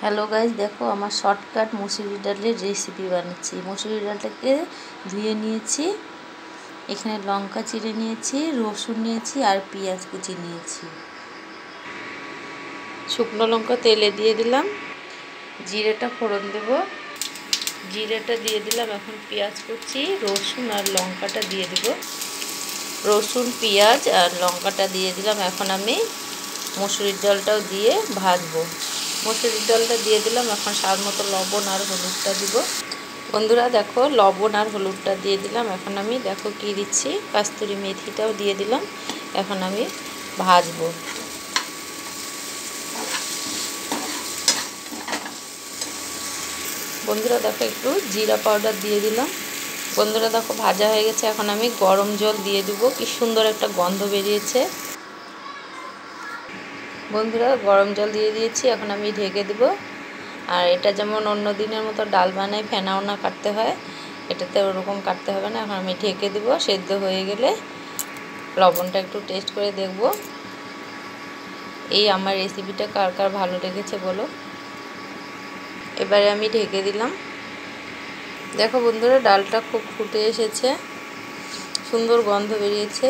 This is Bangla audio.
হ্যালো গাইস, দেখো আমার শর্টকাট মুসুরি ডালের রেসিপি বানাচ্ছি। মুসুরি ডালটাকে ধুয়ে নিয়েছি, এখানে লঙ্কা চিড়ে নিয়েছি, রসুন নিয়েছি আর পেঁয়াজ কুচি নিয়েছি। শুকনো লঙ্কা তেলে দিয়ে দিলাম, জিরেটা ফোড়ন দেব, জিরেটা দিয়ে দিলাম। এখন পেঁয়াজ কুচি, রসুন আর লঙ্কাটা দিয়ে দেব। রসুন, পেঁয়াজ আর লঙ্কাটা দিয়ে দিলাম। এখন আমি মুসুরির ডালটাও দিয়ে ভাজবো। মুসুরির ডালটা দিয়ে দিলাম। এখন স্বাদ মতো লবণ আর হলুদটা দিব। বন্ধুরা দেখো, লবণ আর হলুদটা দিয়ে দিলাম। এখন আমি দেখো কি দিচ্ছি, কাস্তুরি মেথিটাও দিয়ে দিলাম। এখন আমি ভাজবো। বন্ধুরা দেখো, একটু জিরা পাউডার দিয়ে দিলাম। বন্ধুরা দেখো ভাজা হয়ে গেছে। এখন আমি গরম জল দিয়ে দেবো। কি সুন্দর একটা গন্ধ বেরিয়েছে। বন্ধুরা গরম জল দিয়ে দিয়েছি, এখন আমি ঢেকে দেবো। আর এটা যেমন অন্য দিনের মতো ডাল বানাই ফেনা ওনা কাটতে হয়, এটাতে ওরকম কাটতে হবে না। এখন আমি ঢেকে দেবো। সেদ্ধ হয়ে গেলে লবণটা একটু টেস্ট করে দেখব। এই আমার রেসিপিটা কার কার ভালো লেগেছে বলো। এবারে আমি ঢেকে দিলাম। দেখো বন্ধুরা, ডালটা খুব ফুটে এসেছে, সুন্দর গন্ধ বেরিয়েছে।